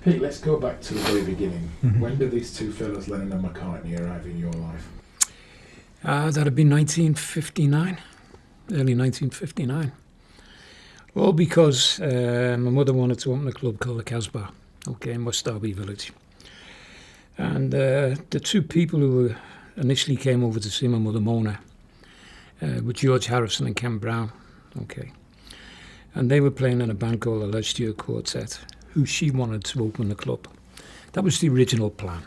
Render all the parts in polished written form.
Pete, let's go back to the very beginning. When did these two fellas, Lennon and McCartney, arrive in your life? That'd be 1959, early 1959. All because my mother wanted to open a club called the Casbah, in West Derby Village. And the two people who initially came over to see my mother, Mona, were George Harrison and Ken Brown, And they were playing in a band called the Les Stewart Quartet, who she wanted to open the club. That was the original plan.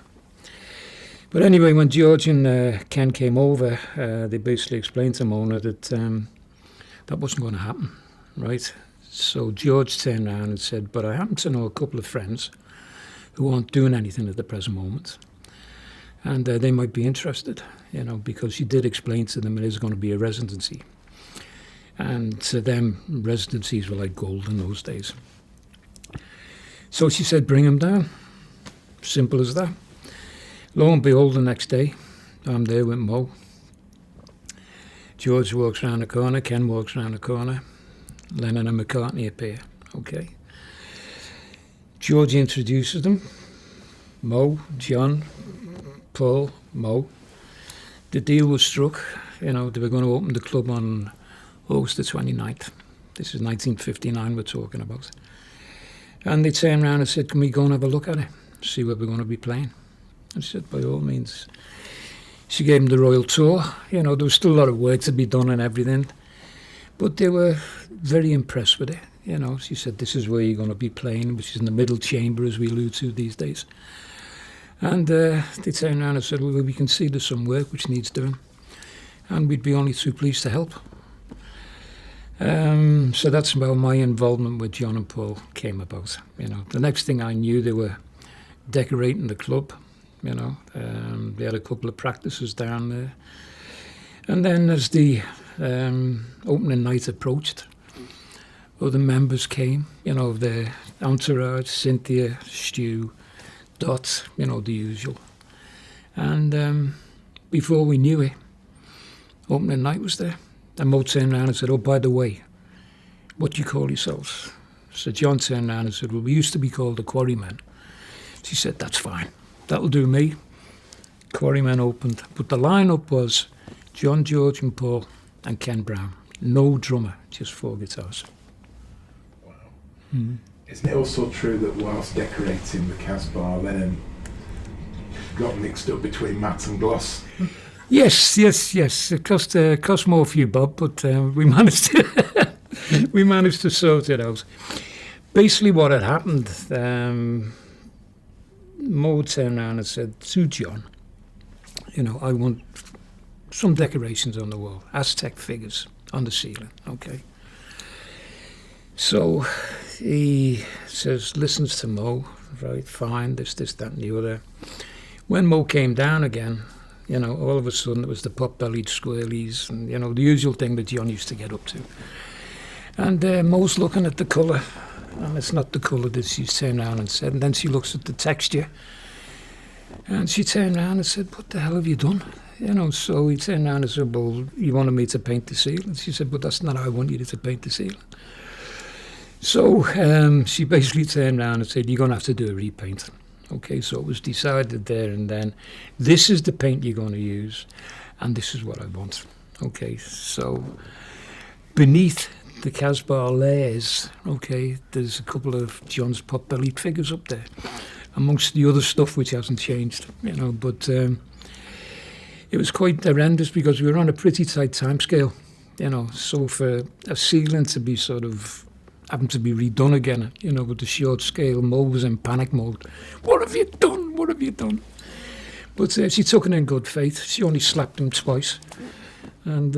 But anyway, when George and Ken came over, they basically explained to Mona that that wasn't going to happen, right? So George turned around and said, but I happen to know a couple of friends who aren't doing anything at the present moment. And they might be interested, because she did explain to them it is going to be a residency. And to them, residencies were like gold in those days. So she said, bring him down. Simple as that. Lo and behold, the next day, I'm there with Mo. George walks round the corner, Ken walks round the corner, Lennon and McCartney appear, George introduces them, Mo, John, Paul, Mo. The deal was struck, they were going to open the club on August the 29th. This is 1959 we're talking about. And they turned around and said, can we go and have a look at it, see what we're going to be playing? I said, by all means. She gave them the royal tour. There was still a lot of work to be done and everything. But they were very impressed with it. She said, this is where you're going to be playing, which is in the middle chamber, as we allude to these days. And they turned around and said, well, we can see there's some work which needs doing. And we'd be only too pleased to help. So that's how my involvement with John and Paul came about. The next thing I knew, they were decorating the club. They had a couple of practices down there. And then as the opening night approached, other members came, the entourage, Cynthia, Stu, Dot, the usual. And before we knew it, opening night was there. And Mo turned around and said, oh, by the way, what do you call yourselves? So John turned around and said, well, we used to be called the Quarrymen. She said, that's fine. That'll do me. Quarrymen opened. But the lineup was John, George and Paul and Ken Brown. No drummer, just 4 guitars. Wow. Mm-hmm. Isn't it also true that whilst decorating the Casbah, Lennon got mixed up between Matt and Gloss? Yes. It cost more for you, Bob, but we managed to sort it out. Basically, what had happened, Mo turned around and said to John, I want some decorations on the wall, Aztec figures on the ceiling, So he says, listens to Mo, right, fine, this, that, and the other. When Mo came down again, all of a sudden it was the pot-bellied squirrelies and, the usual thing that John used to get up to. And Mo's looking at the colour, and it's not the colour that she turned around and said. And then she looks at the texture, and she turned around and said, what the hell have you done? So he turned around and said, well, you wanted me to paint the ceiling? She said, but that's not how I want you to paint the ceiling. So she basically turned around and said, you're going to have to do a repaint. So it was decided there and then, this is the paint you're going to use, and this is what I want. So beneath the Casbah layers, there's a couple of John's pot-bellied figures up there, amongst the other stuff which hasn't changed, but it was quite horrendous because we were on a pretty tight time scale, so for a ceiling to be sort of having to be redone again, with the short scale, Mo was in panic mode. What have you done? What have you done? But she took it in good faith. She only slapped him twice. And,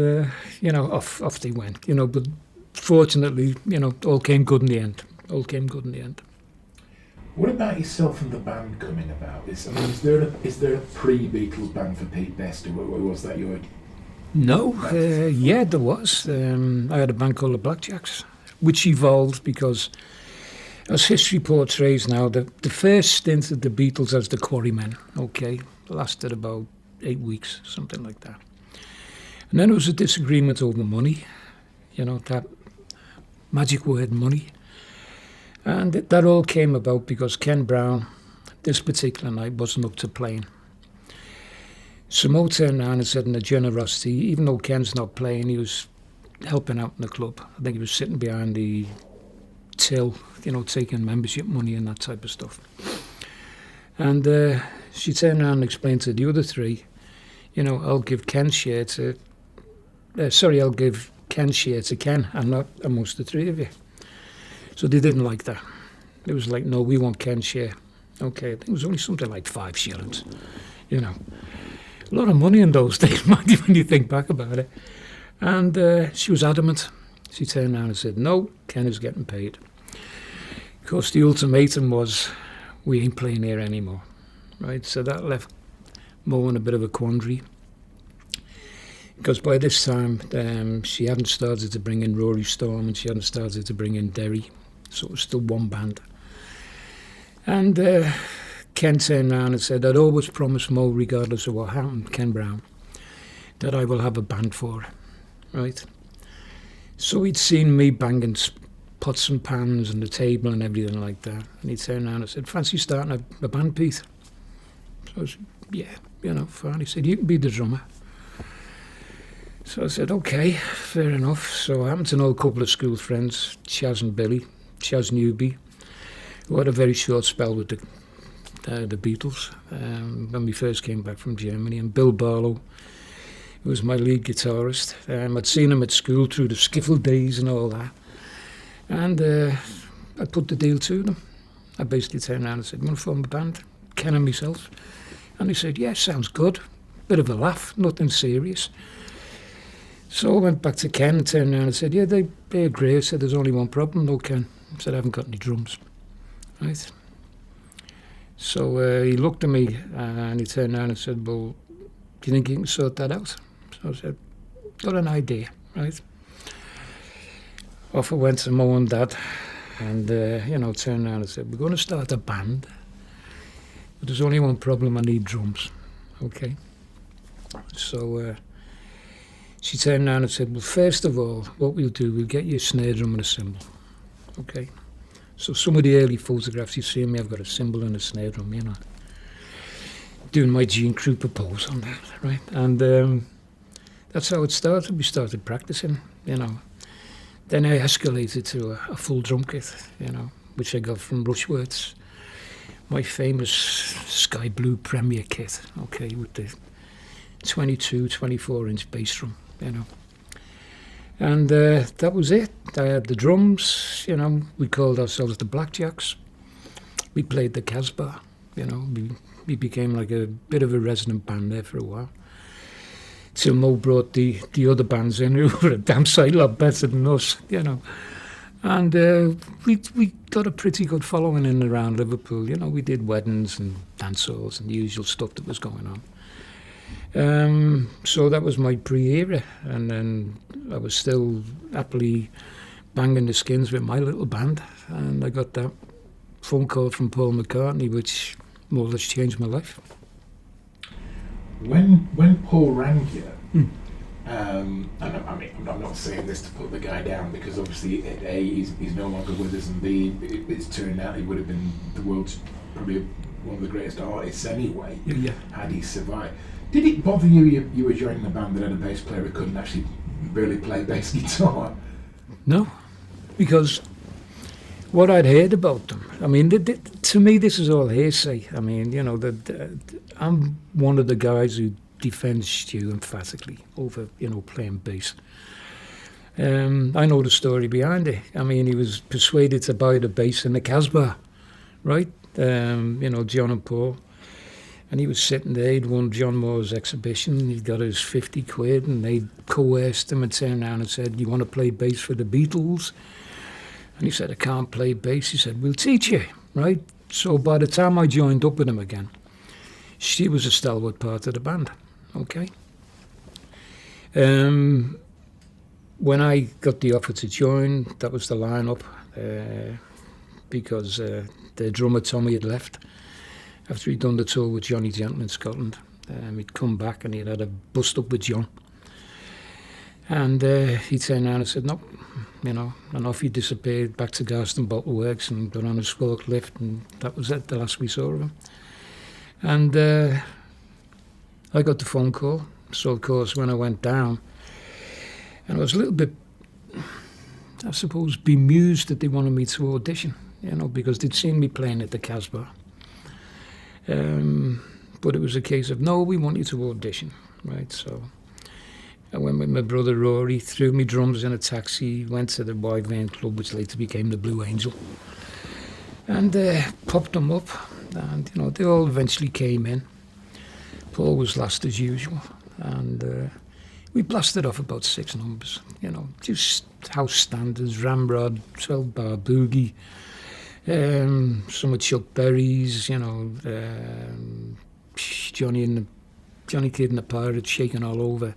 off they went, but fortunately, all came good in the end. What about yourself and the band coming about? Is there a pre-Beatles band for Pete Best, or was that your... No, yeah, there was. I had a band called the Blackjacks, which evolved because, as history portrays now, the first stint of the Beatles as the Quarrymen, lasted about 8 weeks, something like that. And then there was a disagreement over money, that magic word money. And that all came about because Ken Brown, this particular night, wasn't up to playing. So Mo turned around and said in the generosity, even though Ken's not playing, he was helping out in the club. I think he was sitting behind the till, taking membership money and that type of stuff. And she turned around and explained to the other three, I'll give Ken's share to... I'll give Ken's share to Ken and not amongst the three of you. So they didn't like that. It was like, no, we want Ken's share. Okay, I think it was only something like 5 shillings, A lot of money in those days, mind you, when you think back about it. And she was adamant. She turned around and said, no, Ken is getting paid. Of course, the ultimatum was, we ain't playing here anymore. Right, so that left Mo in a bit of a quandary. Because by this time, she hadn't started to bring in Rory Storm and she hadn't started to bring in Derry. So it was still one band. And Ken turned around and said, I'd always promised Mo, regardless of what happened, Ken Brown, that I will have a band for her, right? So he'd seen me banging pots and pans and the table and everything like that. And he turned around and said, fancy starting a band, Pete? So I said, yeah, fine. He said, you can be the drummer. So I said, okay, fair enough. So I happened to know a couple of school friends, Chaz and Billy, Chaz Newby, who had a very short spell with the Beatles when we first came back from Germany, and Bill Barlow, who was my lead guitarist. I'd seen him at school through the skiffle days and all that. And I put the deal to them. I basically turned around and said, want to form a band? Ken and myself. And he said, yeah, sounds good. Bit of a laugh, nothing serious. So I went back to Ken and turned around and said, yeah, they agree. I said, there's only one problem, no, Ken. I said, I haven't got any drums. Right? So he looked at me and he turned around and said, well, do you think you can sort that out? So I said, got an idea, right? Off I went to Mo and Dad and, turned around and said, we're going to start a band, but there's only one problem, I need drums, okay? So she turned around and said, well, first of all, what we'll do, we'll get you a snare drum and a cymbal, okay? So some of the early photographs you see of me, I've got a cymbal and a snare drum, doing my Gene Krupa pose on that, right? And that's how it started. We started practicing, Then I escalated to a full drum kit, which I got from Rushworth's. My famous sky blue Premier kit, okay, with the 22, 24-inch bass drum, And that was it. I had the drums, we called ourselves the Blackjacks. We played the Casbah, we became like a bit of a resident band there for a while. Till Mo brought the other bands in who were a damn sight lot better than us, And we got a pretty good following in and around Liverpool, we did weddings and dance halls and the usual stuff that was going on. So that was my pre-era, and then I was still happily banging the skins with my little band, and I got that phone call from Paul McCartney, which more or less changed my life. When Paul rang you, and I'm not saying this to put the guy down, because obviously A, he's no longer with us, and B, it's turned out he would have been the world's probably one of the greatest artists anyway, had he survived. Did it bother you were joining a band that had a bass player who couldn't actually really play bass guitar? No, because what I'd heard about them, to me this is all hearsay. I'm one of the guys who defends Stu emphatically over, playing bass. I know the story behind it. He was persuaded to buy the bass in the Casbah, right? John and Paul. And he was sitting there, he'd won John Moore's exhibition, he'd got his 50 quid, and they coerced him and turned around and said, you want to play bass for the Beatles? And he said, I can't play bass. He said, we'll teach you, right? So by the time I joined up with him again, she was a stalwart part of the band, okay? When I got the offer to join, that was the lineup, because the drummer Tommy had left. After he'd done the tour with Johnny Gentle in Scotland, he'd come back and he'd had a bust up with John. And he turned around and said, no, you know, and off he disappeared back to Garston Bottle Works and got on a squawk lift, and that was it, the last we saw of him. And I got the phone call, so of course when I went down, and I was a little bit, I suppose, bemused that they wanted me to audition, you know, because they'd seen me playing at the Casbah. But it was a case of, no, we want you to audition, right? So I went with my brother Rory, threw me drums in a taxi, went to the Wyvern Club, which later became the Blue Angel, and popped them up, and, you know, they all eventually came in. Paul was last as usual, and we blasted off about 6 numbers, you know, just house standards, Ramrod, 12-bar boogie, some of Chuck Berry's, you know, Johnny Kid and the Pirates, Shaking All Over,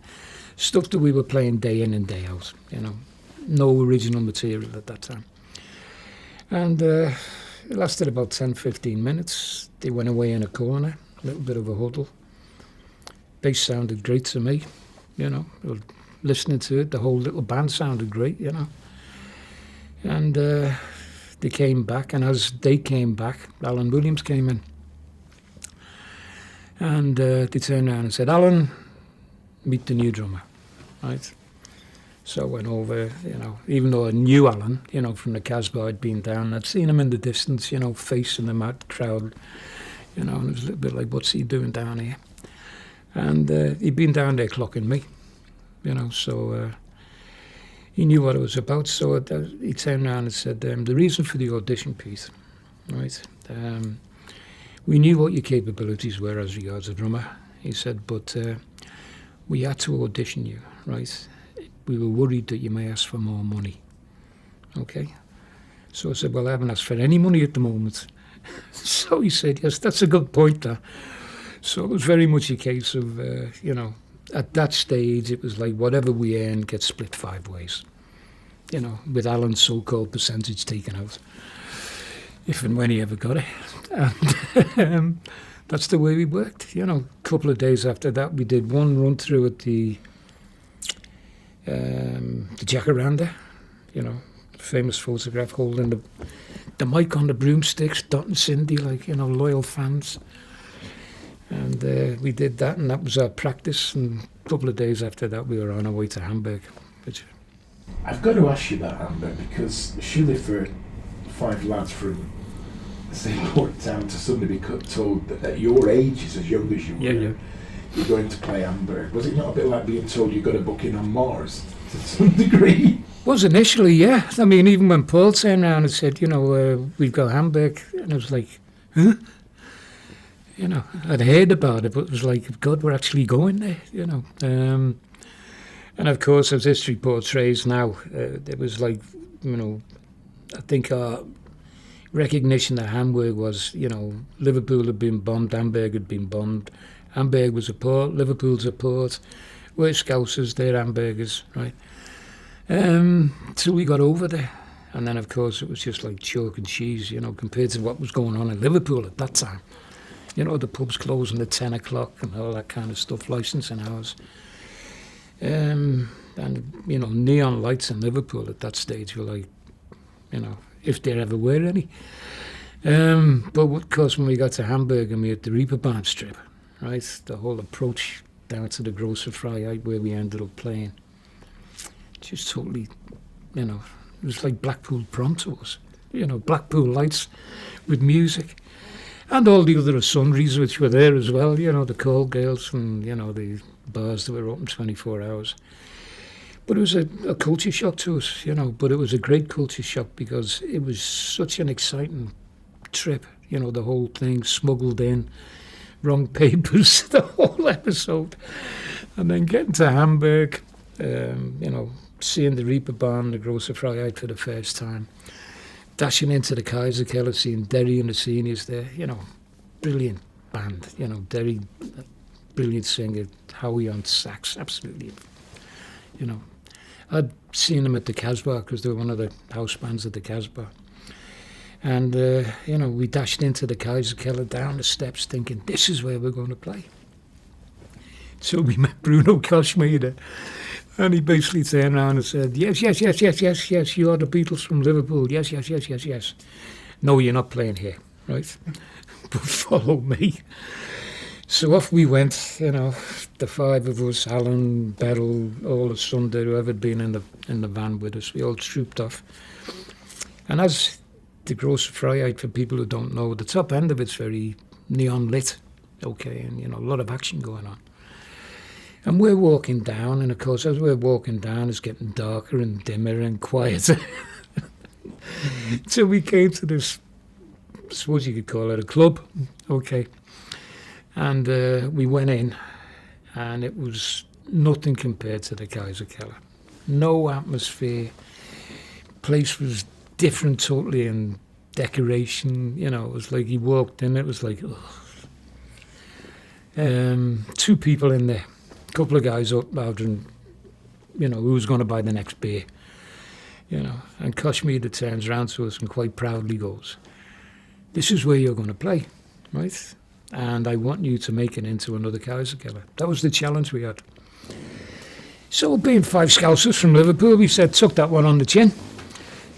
stuff that we were playing day in and day out, you know, no original material at that time. And it lasted about 10-15 minutes. They went away in a corner, a little bit of a huddle. Bass sounded great to me, you know, listening to it, the whole little band sounded great, you know. And they came back, and as they came back, Alan Williams came in. And they turned around and said, Alan, meet the new drummer, right? So I went over, you know, even though I knew Alan, you know, from the Casbah, I'd been down, I'd seen him in the distance, you know, facing the mad crowd, you know, and it was a little bit like, what's he doing down here? And he'd been down there clocking me, you know, so he knew what it was about. So he turned around and said, the reason for the audition piece, right, we knew what your capabilities were as regards a drummer, he said, but we had to audition you, right? We were worried that you may ask for more money, okay? So I said, well, I haven't asked for any money at the moment. So he said, yes, that's a good point there. So it was very much a case of, you know, at that stage, it was like whatever we earn gets split 5 ways, you know, with Alan's so-called percentage taken out, if and when he ever got it. And that's the way we worked, you know. A couple of days after that, we did one run-through at the Jacaranda, you know, famous photograph holding the mic on the broomsticks, Dot and Cindy, like, you know, loyal fans. And we did that, and that was our practice. And a couple of days after that, we were on our way to Hamburg. I've got to ask you about Hamburg, because surely for 5 lads from the same port town to suddenly be told that at your age, as young as you were, you're going to play Hamburg. Was it not a bit like being told you've got to book in on Mars to some degree? Was initially, yeah. I mean, even when Paul turned around and said, you know, we've got Hamburg, and I was like, huh? You know, I'd heard about it, but it was like, God, we're actually going there, you know. And of course, as history portrays now, it was like, you know, I think our recognition that Hamburg was, you know, Liverpool had been bombed, Hamburg had been bombed. Hamburg was a port, Liverpool's a port. We're Scousers, they're Hamburgers, right? So we got over there. And then, of course, it was just like chalk and cheese, you know, compared to what was going on in Liverpool at that time. You know, the pubs closing at 10 o'clock and all that kind of stuff, licensing hours. And, you know, neon lights in Liverpool at that stage were like, you know, if there ever were any. But of course, when we got to Hamburg and we had the Reeperbahn strip, right, the whole approach down to the Große Freiheit where we ended up playing, just totally, you know, it was like Blackpool prom to us. You know, Blackpool lights with music. And all the other sundries which were there as well, you know, the call girls and, you know, the bars that were open 24 hours. But it was a culture shock to us, you know, but it was a great culture shock because it was such an exciting trip, you know, the whole thing smuggled in, wrong papers, the whole episode. And then getting to Hamburg, you know, seeing the Reeperbahn, the Große Freiheit for the first time. Dashing into the Kaiserkeller, seeing Derry and the seniors there, you know, brilliant band, you know, Derry, brilliant singer, Howie on sax, absolutely, you know. I'd seen them at the Casbah because they were one of the house bands at the Casbah. And, you know, we dashed into the Kaiserkeller down the steps thinking, this is where we're going to play. So we met Bruno Koschmider And he basically turned around and said, yes, yes, yes, yes, yes, yes, you are the Beatles from Liverpool. Yes, yes, yes, yes, yes. No, you're not playing here, right? But follow me. So off we went, you know, the five of us, Alan, Beryl, all the Sunday, whoever had been in the van with us, we all trooped off. And as the Grosse Freiheit, for people who don't know, the top end of it's very neon lit, okay, and, you know, a lot of action going on. And we're walking down, and of course, as we're walking down, it's getting darker and dimmer and quieter. So we came to this, I suppose you could call it a club, okay. And we went in, and it was nothing compared to the Kaiserkeller. No atmosphere. Place was different totally in decoration. You know, it was like you walked in, it was like, two people in there. A couple of guys up ordering, you know, who was going to buy the next beer. You know, and Kashmir turns around to us and quite proudly goes, this is where you're going to play, right? And I want you to make it into another Kaiserkeller. That was the challenge we had. So being five Scousers from Liverpool, we said, took that one on the chin.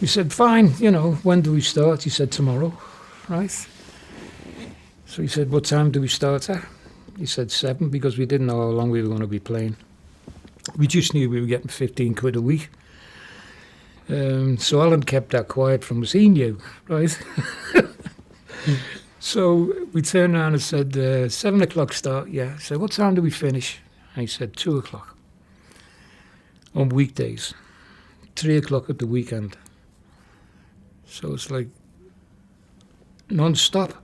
We said, fine, you know, when do we start? He said, tomorrow, right? So he said, what time do we start at? He said 7, because we didn't know how long we were going to be playing. We just knew we were getting 15 quid a week. So Alan kept that quiet from us. He knew, right? So we turned around and said, 7 o'clock start, yeah. I said, what time do we finish? And he said, 2 o'clock on weekdays, 3 o'clock at the weekend. So it's like non-stop.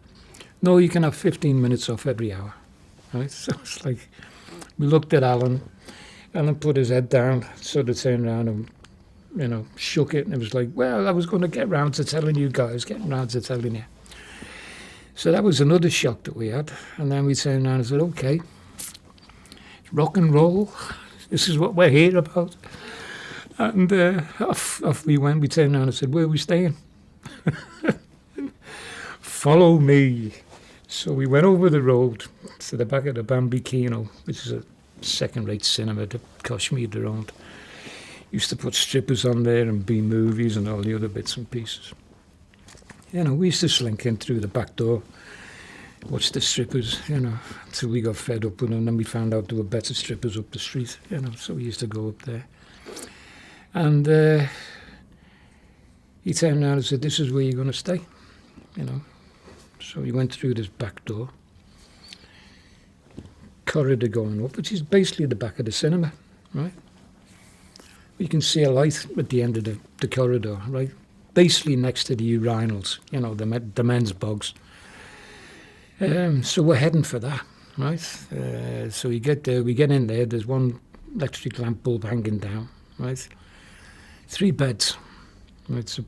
No, you can have 15 minutes off every hour, right? So it's like, we looked at Alan. Alan put his head down, sort of turned around and, you know, shook it. And it was like, well, I was going to get round to telling you guys, getting round to telling you. So that was another shock that we had. And then we turned around and said, okay, rock and roll. This is what we're here about. And off we went. We turned around and said, where are we staying? Follow me. So we went over the road to the back of the Bambi Kino, which is a second-rate cinema that Kashmir owned. Used to put strippers on there and B movies and all the other bits and pieces. You know, we used to slink in through the back door, watch the strippers, you know, until we got fed up with them. And then we found out there were better strippers up the street, you know, so we used to go up there. And he turned around and said, this is where you're going to stay, you know. So we went through this back door, corridor going up, which is basically the back of the cinema, right? You can see a light at the end of the corridor, right? Basically next to the urinals, you know, the men's bogs. So we're heading for that, right? So we get there, we get in there, there's one electric lamp bulb hanging down, right? 3 beds, right? So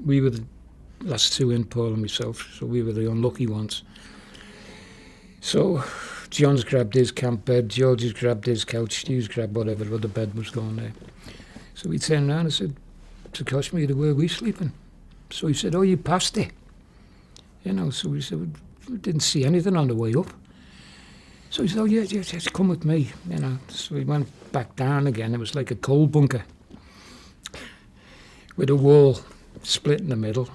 we were the last 2 in, Paul and myself, so we were the unlucky ones. So John's grabbed his camp bed, George's grabbed his couch, Stu's grabbed whatever other bed was going there. So we turned around and said to Kashmir, where are we sleeping? So he said, oh, you passed it. You know, so we said, we didn't see anything on the way up. So he said, oh, yes, come with me, you know. So we went back down again. It was like a coal bunker with a wall split in the middle,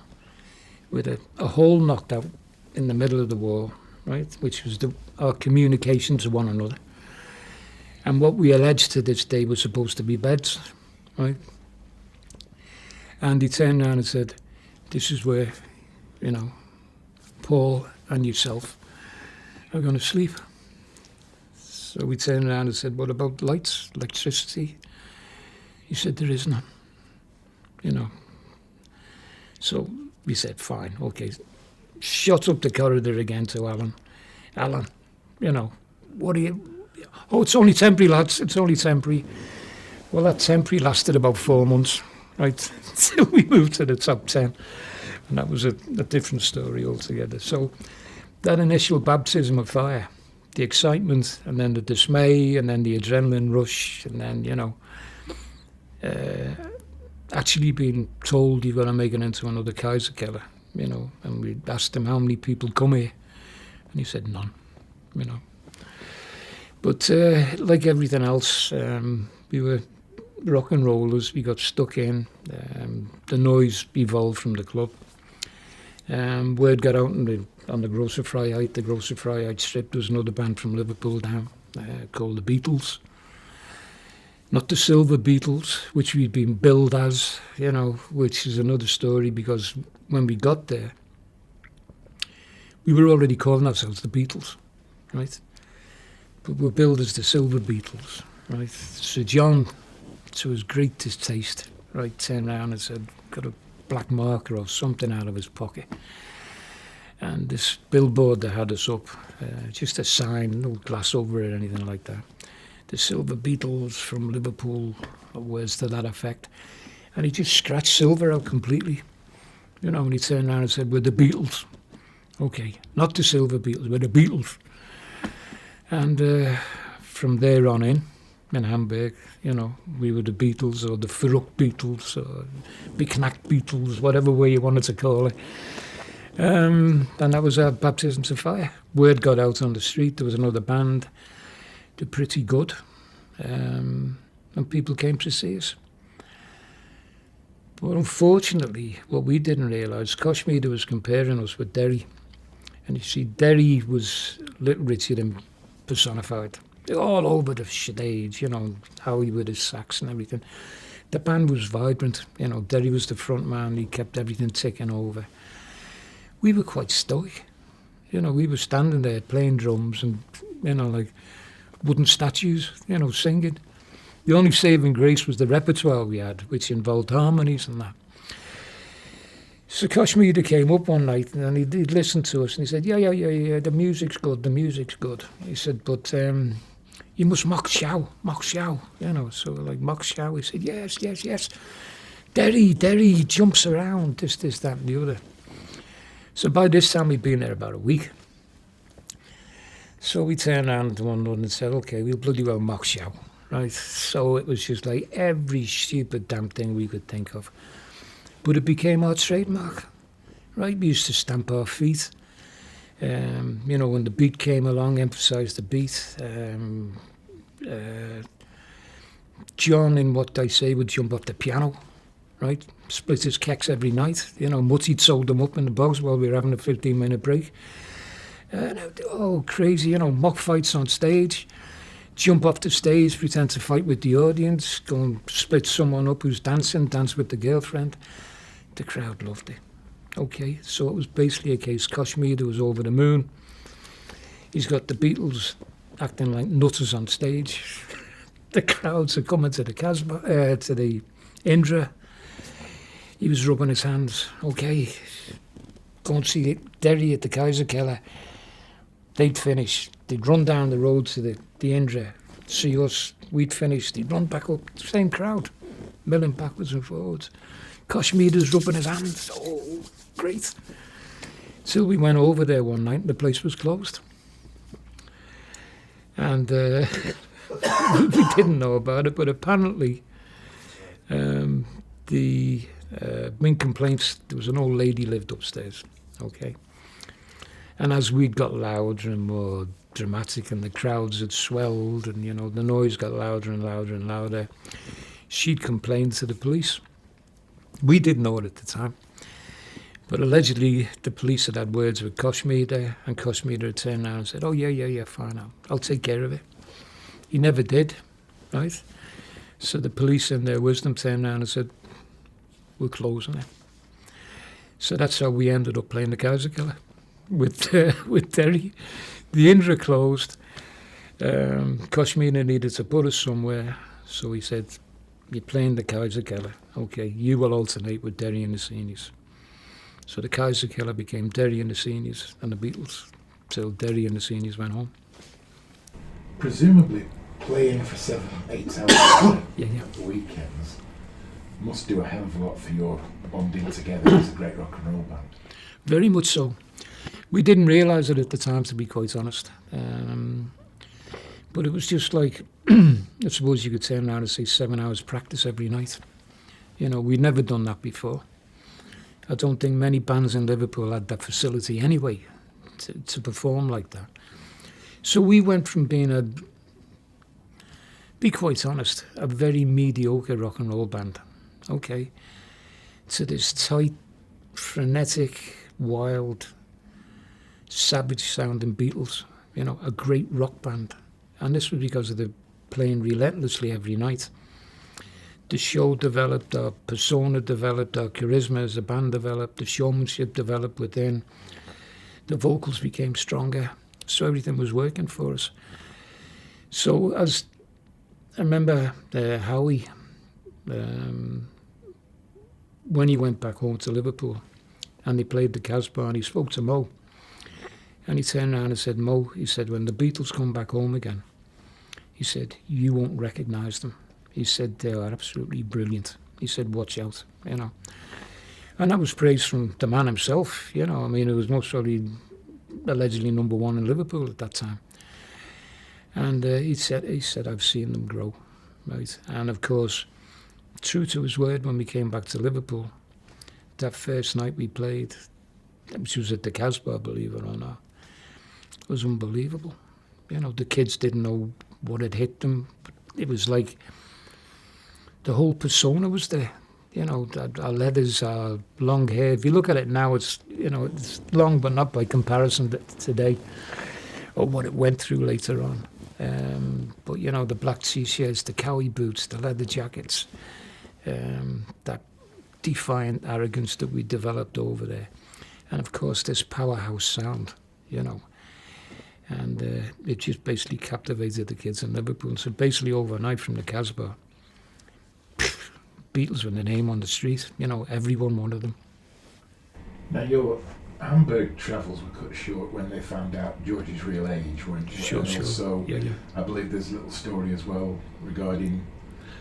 with a hole knocked out in the middle of the wall, right, which was our communication to one another. And what we alleged to this day was supposed to be beds, right? And he turned around and said, this is where, you know, Paul and yourself are going to sleep. So we turned around and said, what about lights, electricity? He said, there is none, you know. So we said, fine, okay. Shot up the corridor again to Alan. Alan, you know, what are you... Oh, it's only temporary, lads, it's only temporary. Well, that temporary lasted about 4 months, right, until we moved to the top 10. And that was a different story altogether. So that initial baptism of fire, the excitement, and then the dismay, and then the adrenaline rush, and then, you know, actually being told you've got to make it into another Kaiserkeller, you know, and we asked him how many people come here, and he said none, you know. But like everything else, We were rock and rollers. We got stuck in. The noise evolved from the club. Word got out on the Grocer Freiheit. The Grocer Freiheit strip. There was another band from Liverpool down called the Beatles. Not the Silver Beatles, which we'd been billed as, which is another story, because when we got there, we were already calling ourselves the Beatles, right? But we were billed as the Silver Beatles, right? So John, to his great distaste, right, turned around and said, got a black marker or something out of his pocket. And this billboard that had us up, just a sign, no glass over it or anything like that. The Silver Beatles from Liverpool, or words to that effect. And he just scratched Silver out completely. And he turned around and said, we're the Beatles. Okay, not the Silver Beatles, we're the Beatles. And from there on in Hamburg, we were the Beatles, or the Verrückt Beatles, or Beknack Beatles, whatever way you wanted to call it. And that was our baptism to fire. Word got out on the street, there was another band. They're pretty good, and people came to see us. But unfortunately, what we didn't realise, Kashmir was comparing us with Derry. And you see, Derry was Little Richard personified. They're all over the stage, Howie with his sax and everything. The band was vibrant, Derry was the front man, he kept everything ticking over. We were quite stoic, we were standing there playing drums and, like wooden statues, singing. The only saving grace was the repertoire we had, which involved harmonies and that. So Kashmir came up one night and he'd listened to us and he said, yeah, the music's good. He said, but you must mock show, so like mock show. He said, yes. Derry jumps around, this, that and the other. So by this time we'd been there about a week. So we turned around to one another and said, okay, we'll bloody well mock show, right? So it was just like every stupid damn thing we could think of. But it became our trademark, right? We used to stamp our feet. When the beat came along, emphasise the beat. John, in What I Say, would jump off the piano, right? Split his kecks every night. Mutsy'd sold them up in the box while we were having a 15-minute break. Crazy, mock fights on stage. Jump off the stage, pretend to fight with the audience, go and split someone up who's dance with the girlfriend. The crowd loved it. Okay, so it was basically a case. Kashmir was over the moon. He's got the Beatles acting like nutters on stage. The crowds are coming to the Casbah, to the Indra. He was rubbing his hands. Okay, go and see Derry at the Kaiserkeller. They'd finish. They'd run down the road to the Indra, see us. We'd finish. They'd run back up. Same crowd, milling backwards and forwards. Kashmir's rubbing his hands. Oh, great. Till we went over there one night and the place was closed. And we didn't know about it, but apparently the main complaints, there was an old lady lived upstairs, okay? And as we'd got louder and more dramatic and the crowds had swelled and, the noise got louder and louder and louder, she'd complained to the police. We didn't know it at the time. But allegedly, the police had had words with Kashmir there, and Kashmir had turned around and said, oh, yeah, fine, I'll take care of it. He never did, right? So the police in their wisdom turned around and said, we're closing it. So that's how we ended up playing the Kaiserkeller with Derry. The Indra closed. Kashmir needed to put us somewhere, so he said, you're playing the Kaiserkeller. Okay, you will alternate with Derry and the Seniors. So the Kaiserkeller became Derry and the Seniors and the Beatles, till Derry and the Seniors went home. Presumably, playing for 7-8 hours yeah. weekends must do a hell of a lot for your bonding together as a great rock and roll band. Very much so. We didn't realise it at the time, to be quite honest. But it was just like, I suppose you could turn around and say 7 hours practice every night. We'd never done that before. I don't think many bands in Liverpool had that facility anyway to perform like that. So we went from being be quite honest, a very mediocre rock and roll band. Okay. To this tight, frenetic, wild, savage sounding Beatles, you know, a great rock band. And this was because of the playing relentlessly every night. The show developed, our persona developed, our charisma as a band developed, the showmanship developed within, the vocals became stronger, so everything was working for us. So as I remember Howie, when he went back home to Liverpool and he played the Casbah and he spoke to Mo, and he turned around and said, Mo, he said, when the Beatles come back home again, he said, you won't recognise them. He said, they are absolutely brilliant. He said, watch out, you know. And that was praise from the man himself, you know. I mean, it was most probably allegedly number one in Liverpool at that time. And he said, I've seen them grow, right? And of course, true to his word, when we came back to Liverpool, that first night we played, which was at the Casbah, believe it or not, it was unbelievable. You know, the kids didn't know what had hit them. It was like the whole persona was there. You know, our leathers, our long hair. If you look at it now, it's, you know, it's long, but not by comparison to today, or what it went through later on. But, you know, the black t-shirts, the cowie boots, the leather jackets, that defiant arrogance that we developed over there. And, of course, this powerhouse sound, you know. And it just basically captivated the kids in Liverpool. So basically overnight from the Casbah, Beatles were the name on the street. You know, everyone wanted them. Now, your Hamburg travels were cut short when they found out George's real age. Sure. Also, yeah. I believe there's a little story as well regarding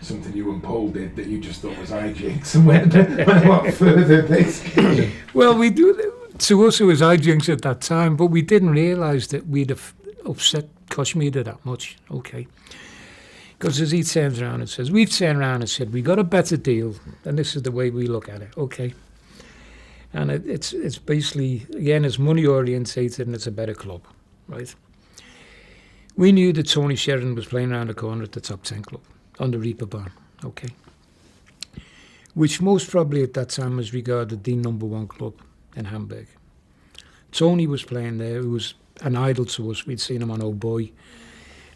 something you and Paul did that you just thought was hijinks and went a lot further, basically. Well, we do. To us, it was hijinks at that time, but we didn't realise that we'd have upset Kashmir that much. Okay. Because as he turns around and says, we've turned around and said, we got a better deal, and this is the way we look at it. Okay. And it's basically, again, it's money orientated and it's a better club, right? We knew that Tony Sheridan was playing around the corner at the Top 10 club on the Reeperbahn, okay? Which most probably at that time was regarded the number one club in Hamburg. Tony was playing there. It was an idol to us. We'd seen him on Oh Boy.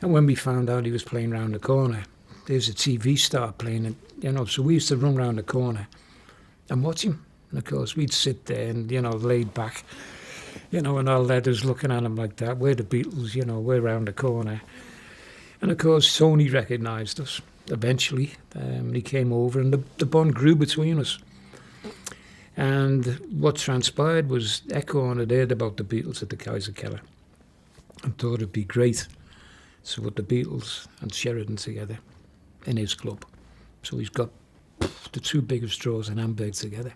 And when we found out he was playing round the corner, there's a TV star playing it, you know, so we used to run round the corner and watch him. And of course, we'd sit there and, you know, laid back, you know, and our leathers looking at him like that. We're the Beatles, you know, we're round the corner. And of course, Tony recognised us eventually. He came over and the bond grew between us. And what transpired was Echo had heard about the Beatles at the Kaiser Keller and thought it'd be great to put the Beatles and Sheridan together in his club. So he's got the two biggest draws in Hamburg together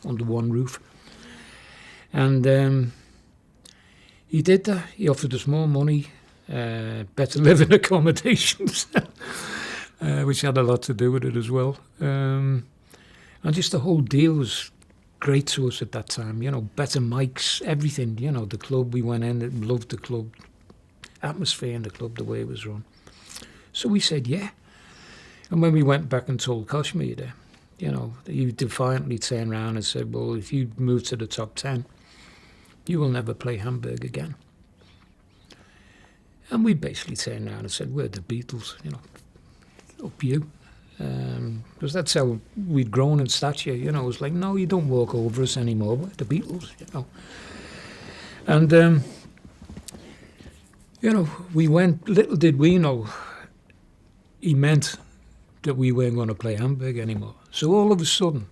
under one roof. And he did that. He offered us more money, better living accommodations, which had a lot to do with it as well. And just the whole deal was great to us at that time. You know, better mics, everything. You know, the club we went in, loved the club, atmosphere in the club, the way it was run. So we said, yeah. And when we went back and told Kashmir, you know, he defiantly turned around and said, well, if you move to the top 10, you will never play Hamburg again. And we basically turned around and said, we're the Beatles, you know, up you. Because that's how we'd grown in stature, you know. It was like, no, you don't walk over us anymore, we're the Beatles, you know. And, you know, we went, little did we know, he meant that we weren't going to play Hamburg anymore. So all of a sudden,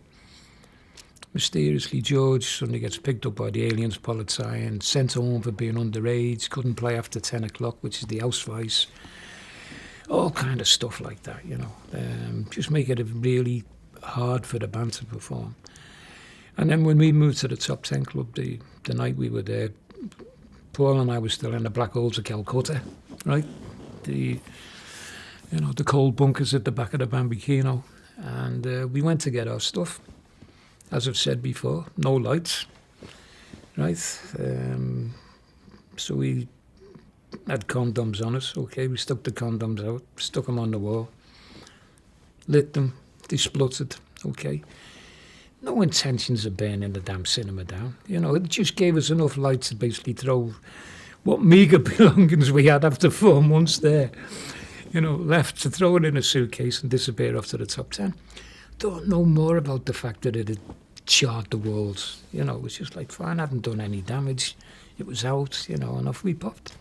mysteriously, George suddenly gets picked up by the aliens, Polizei, and sent home for being underage, couldn't play after 10 o'clock, which is the Ausweis. All kind of stuff like that, you know. Just make it really hard for the band to perform. And then when we moved to the Top 10 club, the night we were there, Paul and I were still in the black holes of Calcutta, right? The cold bunkers at the back of the Bambino. And we went to get our stuff. As I've said before, no lights, right? So we had condoms on us. Okay, we stuck the condoms out, stuck them on the wall, lit them, they spluttered. Okay, no intentions of burning the damn cinema down. You know, it just gave us enough light to basically throw what meagre belongings we had after 4 months there, you know, left, to throw it in a suitcase and disappear off to the top 10. Don't know more about the fact that it had charred the walls. You know, it was just like, fine, hadn't done any damage. It was out, you know, and off we popped.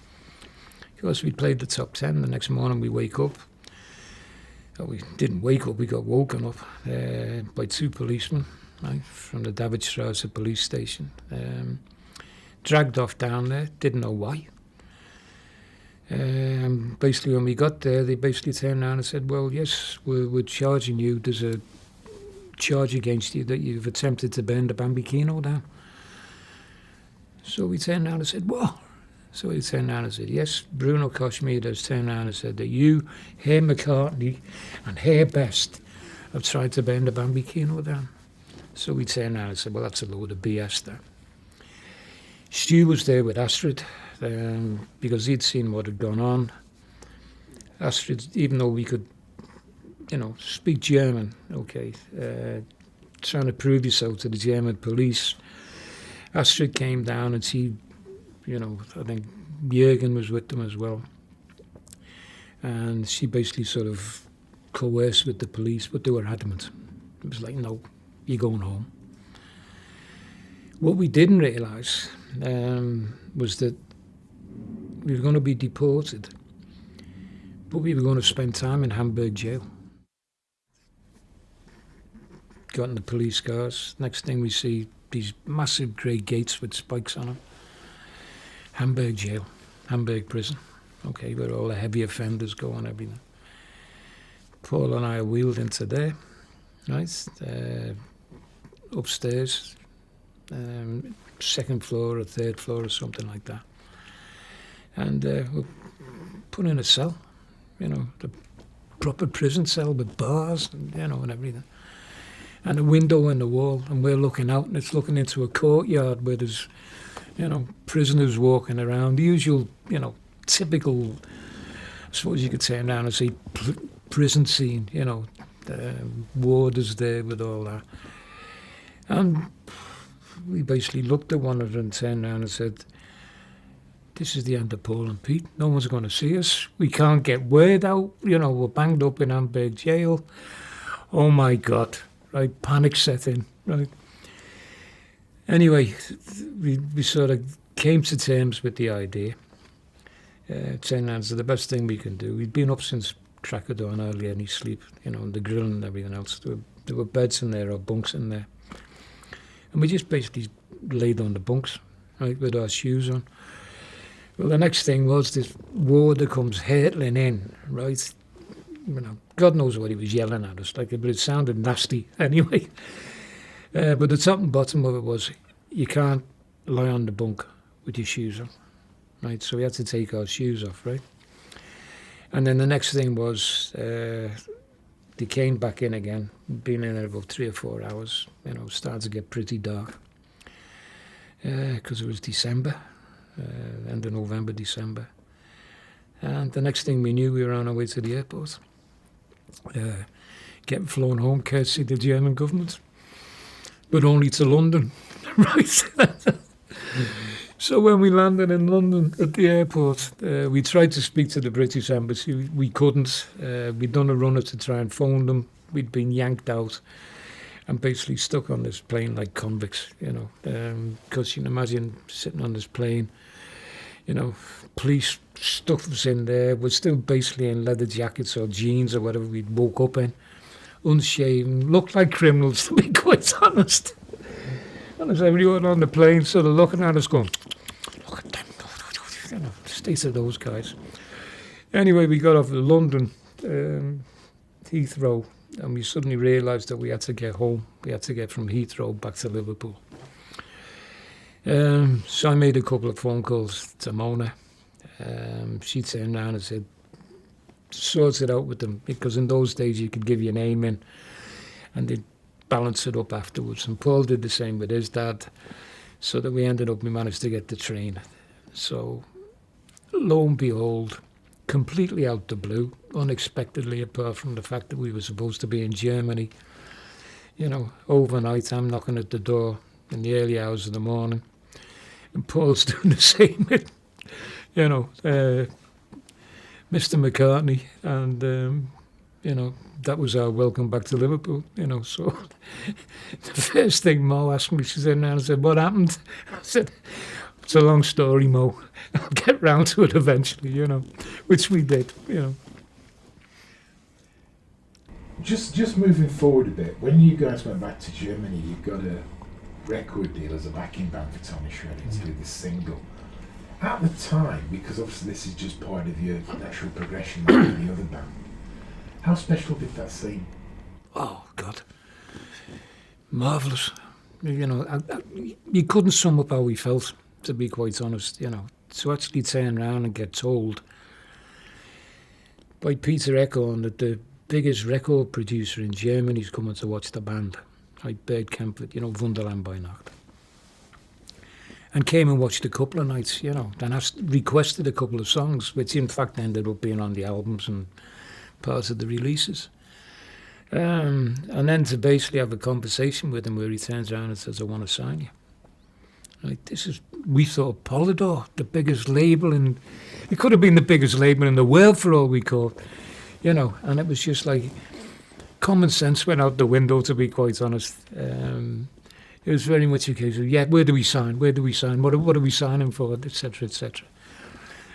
Of course, we played the top 10. The next morning we wake up. Well, we didn't wake up, we got woken up by 2 policemen, right, from the Davidstrasse police station. Dragged off down there, didn't know why. Basically, when we got there, they basically turned around and said, well, yes, we're charging you. There's a charge against you that you've attempted to burn the Bambino down. So we turned around and said, what? So he turned around and said, yes, Bruno Koshmidas turned around and said that you, Herr McCartney and Herr Best have tried to burn the Bambino down. So we turned around and said, well, that's a load of BS there. Stu was there with Astrid because he'd seen what had gone on. Astrid, even though we could, you know, speak German, okay, trying to prove yourself to the German police, Astrid came down and she, you know, I think Jürgen was with them as well. And she basically sort of coerced with the police, but they were adamant. It was like, no, you're going home. What we didn't realise was that we were going to be deported, but we were going to spend time in Hamburg jail. Got in the police cars. Next thing we see, these massive grey gates with spikes on them. Hamburg jail, Hamburg prison. Okay, where all the heavy offenders go and everything. Paul and I are wheeled into there, right? Upstairs, second floor or third floor or something like that. And we're put in a cell, you know, the proper prison cell with bars, and, you know, and everything. And a window in the wall, and we're looking out, and it's looking into a courtyard where there's, you know, prisoners walking around. The usual, you know, typical, I suppose you could turn around and say, prison scene, you know, warders there with all that. And we basically looked at one of them and turned around and said, this is the end of Paul and Pete. No one's going to see us. We can't get word out. You know, we're banged up in Hamburg jail. Oh, my God. Right, panic set in, right? Anyway, we sort of came to terms with the idea. Turned around and said, the best thing we can do. We'd been up since crack of dawn, hardly any sleep, you know, and the grill and everything else. There were beds in there or bunks in there. And we just basically laid on the bunks, right, with our shoes on. Well, the next thing was this warder comes hurtling in, right? You know, God knows what he was yelling at us, like, but it sounded nasty anyway. But the top and bottom of it was, you can't lie on the bunk with your shoes on, right? So we had to take our shoes off, right? And then the next thing was, they came back in again, been in there about 3 or 4 hours, you know, started to get pretty dark. Because it was December, end of November, December. And the next thing we knew, we were on our way to the airport. Getting flown home, courtesy of the German government. But only to London, right? So when we landed in London at the airport, we tried to speak to the British Embassy. We couldn't. We'd done a runner to try and phone them. We'd been yanked out and basically stuck on this plane like convicts, you know. Because you can imagine sitting on this plane, you know, police stuff us in there. We're still basically in leather jackets or jeans or whatever we'd woke up in. Unshaven, looked like criminals, to be quite honest. And as everyone on the plane sort of looking at us going, look at them, you know, the state of those guys. Anyway, we got off to London, Heathrow, and we suddenly realised that we had to get home. We had to get from Heathrow back to Liverpool. So I made a couple of phone calls to Mona. She turned around and said, sort it out with them, because in those days you could give your name in and they'd balance it up afterwards. And Paul did the same with his dad, so that we managed to get the train. So lo and behold, completely out the blue, unexpectedly, apart from the fact that we were supposed to be in Germany, overnight, I'm knocking at the door in the early hours of the morning, and Paul's doing the same, Mr. McCartney, and, that was our welcome back to Liverpool, so the first thing Mo asked me, she said, and I said, what happened? I said, it's a long story, Mo. I'll get round to it eventually, which we did, Just moving forward a bit, when you guys went back to Germany, you got a record deal as a backing band for Tony Shredder to do this single. At the time, because obviously this is just part of your natural progression like the other band, how special did that seem? Oh, God. Marvellous. You couldn't sum up how we felt, to be quite honest, To actually turn around and get told by Peter Eckhorn that the biggest record producer in Germany is coming to watch the band, like Bert Kempfert, Wunderland by Nacht. And came and watched a couple of nights, and requested a couple of songs, which in fact ended up being on the albums and parts of the releases. And then to basically have a conversation with him where he turns around and says, I want to sign you. Like, we thought Polydor, the biggest label, and it could have been the biggest label in the world for all we called, and it was just like common sense went out the window, to be quite honest. It was very much a case of, where do we sign? What are we signing for, etc., etc.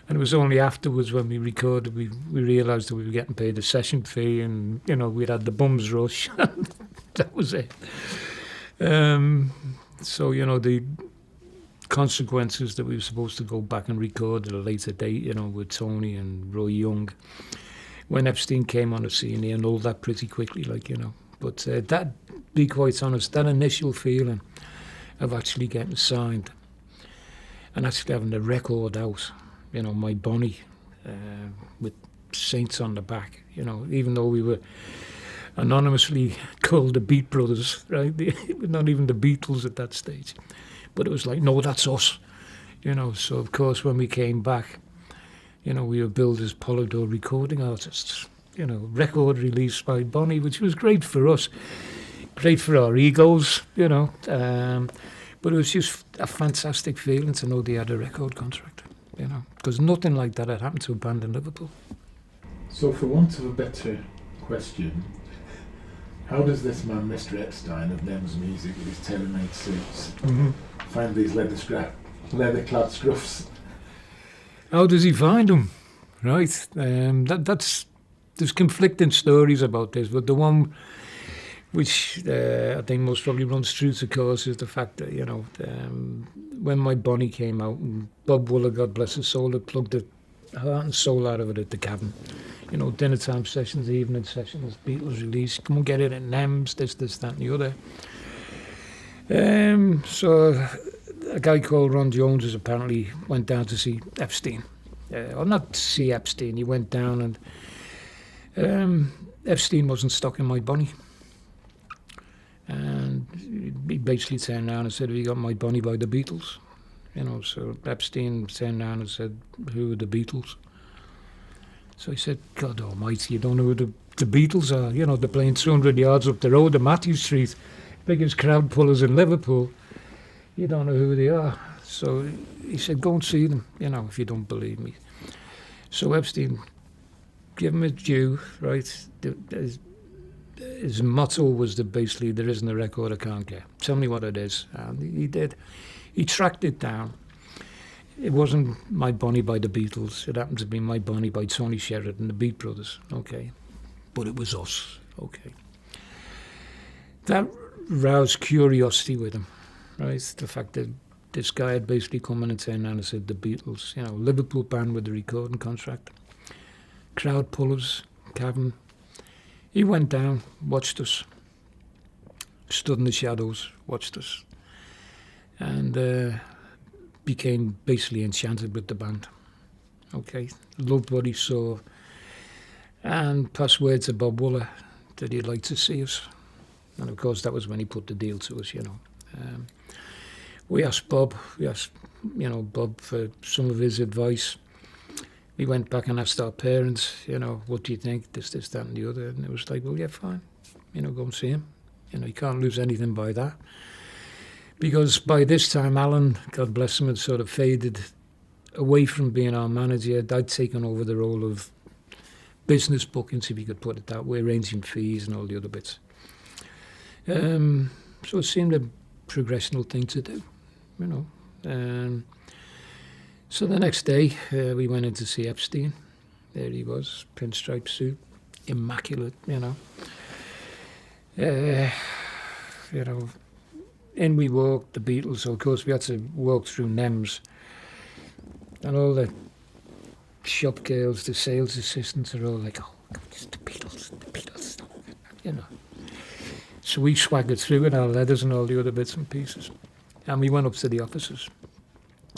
And it was only afterwards when we recorded, we realised that we were getting paid a session fee, and, we'd had the bums rush. That was it. So, the consequences that we were supposed to go back and record at a later date, with Tony and Roy Young. When Epstein came on the scene, he annulled that pretty quickly, But that, be quite honest, that initial feeling of actually getting signed and actually having the record out, my Bonnie, with Saints on the back, even though we were anonymously called the Beat Brothers, right? Not even the Beatles at that stage. But it was like, no, that's us, So, of course, when we came back, we were billed as Polydor recording artists, record released by Bonnie, which was great for us, great for our egos, but it was just a fantastic feeling to know they had a record contract, because nothing like that had happened to a band in Liverpool. So, for want of a better question, how does this man, Mr. Epstein of Nems Music, with his tailor-made suits, find these leather-clad scruffs? How does he find them? Right, that's there's conflicting stories about this, but the one which I think most probably runs true to course is the fact that, when my Bonnie came out, and Bob Wooler, God bless his soul, had plugged the heart and soul out of it at the Cavern. Dinner time sessions, evening sessions, Beatles release, come and get it at Nems, this, that and the other. So a guy called Ron Jones has apparently went down to see Epstein. Or not to see Epstein, he went down and Epstein wasn't stocking my Bonnie. And he basically turned around and said, have you got my Bonnie by the Beatles? So Epstein turned around and said, who are the Beatles? So he said, God almighty, you don't know who the Beatles are. They're playing 200 yards up the road at Matthew Street, biggest crowd pullers in Liverpool. You don't know who they are. So he said, go and see them, if you don't believe me. So Epstein, give him his due, right? His motto was that basically, there isn't a record I can't get. Tell me what it is. And he did. He tracked it down. It wasn't My Bonnie by the Beatles. It happened to be My Bonnie by Tony Sheridan, the Beat Brothers. Okay. But it was us. Okay. That roused curiosity with him, right? The fact that this guy had basically come in and turned around and said the Beatles, Liverpool band with the recording contract, crowd pullers, Cavern. He went down, watched us, stood in the shadows, watched us, and became basically enchanted with the band. Okay, loved what he saw, and passed word to Bob Wooler that he'd like to see us. And of course, that was when he put the deal to us, we asked Bob, Bob for some of his advice. we went back and asked our parents, what do you think, this, that and the other. And it was like, well, yeah, fine. Go and see him. You can't lose anything by that. Because by this time, Alan, God bless him, had sort of faded away from being our manager. I'd taken over the role of business bookings, if you could put it that way, arranging fees and all the other bits. So it seemed a progressional thing to do, So the next day, we went in to see Epstein. There he was, pinstripe suit, immaculate, In we walked, the Beatles, so of course we had to walk through NEMS. And all the shop girls, the sales assistants are all like, oh, it's the Beatles. So we swaggered through with our leathers and all the other bits and pieces. And we went up to the offices.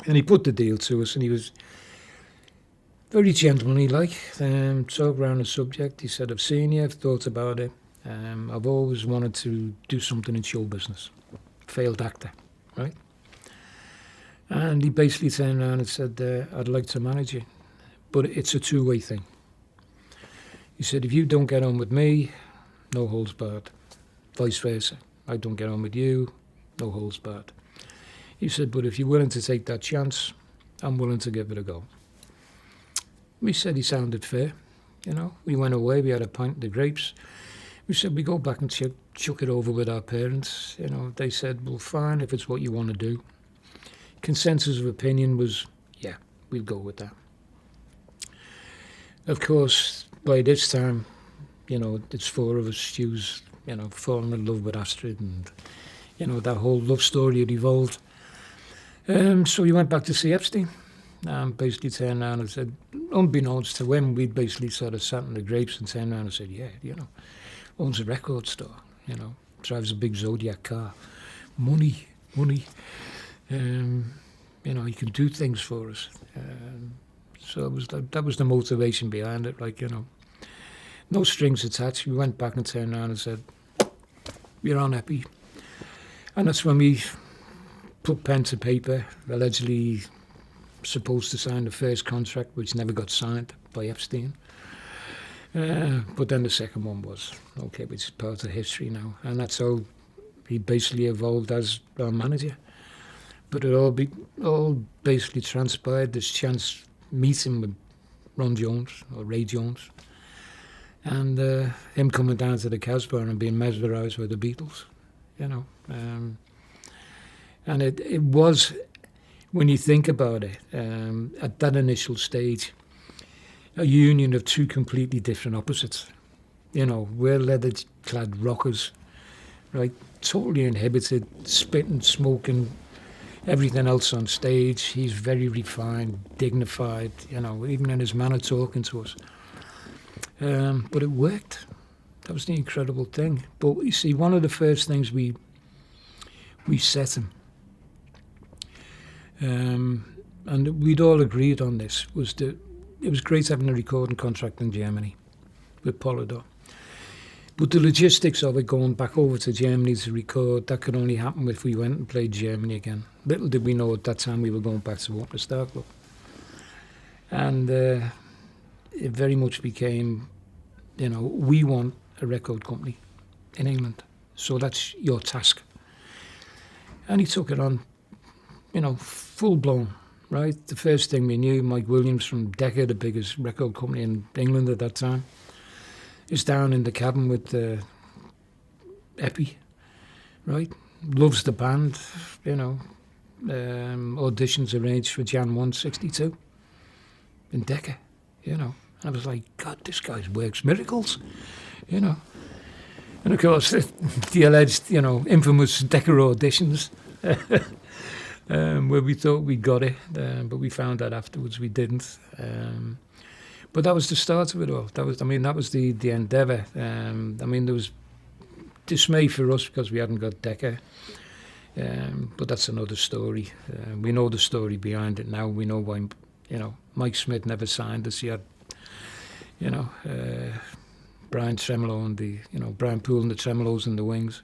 And he put the deal to us, and he was very gentlemanly-like. Talked around the subject. He said, I've seen you, I've thought about it. I've always wanted to do something in show business. Failed actor, right? And he basically turned around and said, I'd like to manage you, but it's a two-way thing. He said, if you don't get on with me, no holds barred. Vice versa. I don't get on with you, no holds barred. He said, but if you're willing to take that chance, I'm willing to give it a go. We said he sounded fair, We went away, we had a pint of the grapes. We said, we go back and chuck it over with our parents. They said, well, fine, if it's what you want to do. Consensus of opinion was, yeah, we'll go with that. Of course, by this time, it's four of us, Stu's, falling in love with Astrid, and, that whole love story had evolved. So we went back to see Epstein, and basically turned around and said, unbeknownst to him, we'd basically sort of sat in the grapes and turned around and said, yeah, owns a record store, drives a big Zodiac car, money, he can do things for us. So it was that was the motivation behind it, no strings attached. We went back and turned around and said, we're on Epi. And that's when we put pen to paper, allegedly supposed to sign the first contract, which never got signed by Epstein. But then the second one was, okay, which is part of history now. And that's how he basically evolved as our manager. But it all basically transpired, this chance meeting with Ron Jones, or Ray Jones, and him coming down to the Casbah and being mesmerised by the Beatles, And it was, when you think about it, at that initial stage, a union of two completely different opposites. We're leather-clad rockers, right? Totally inhibited, spitting, smoking, everything else on stage. He's very refined, dignified, even in his manner talking to us. But it worked. That was the incredible thing. But you see, one of the first things we set him, and we'd all agreed on this, was that it was great having a recording contract in Germany with Polydor. But the logistics of it going back over to Germany to record, that could only happen if we went and played Germany again. Little did we know at that time we were going back to Walker Star Club. And it very much became, we want a record company in England. So that's your task. And he took it on, full blown, right? The first thing we knew, Mike Williams from Decca, the biggest record company in England at that time, is down in the cabin with Epi, right? Loves the band, auditions arranged for Jan 162 in Decca, And I was like, God, this guy works miracles, And of course, the alleged, infamous Decca auditions, where we thought we got it, but we found out afterwards we didn't. But that was the start of it all. That was the endeavour. There was dismay for us because we hadn't got Decca. But that's another story. We know the story behind it now. We know why, Mike Smith never signed us. He had, Brian Tremolo and Brian Poole and the Tremolos and the Wings,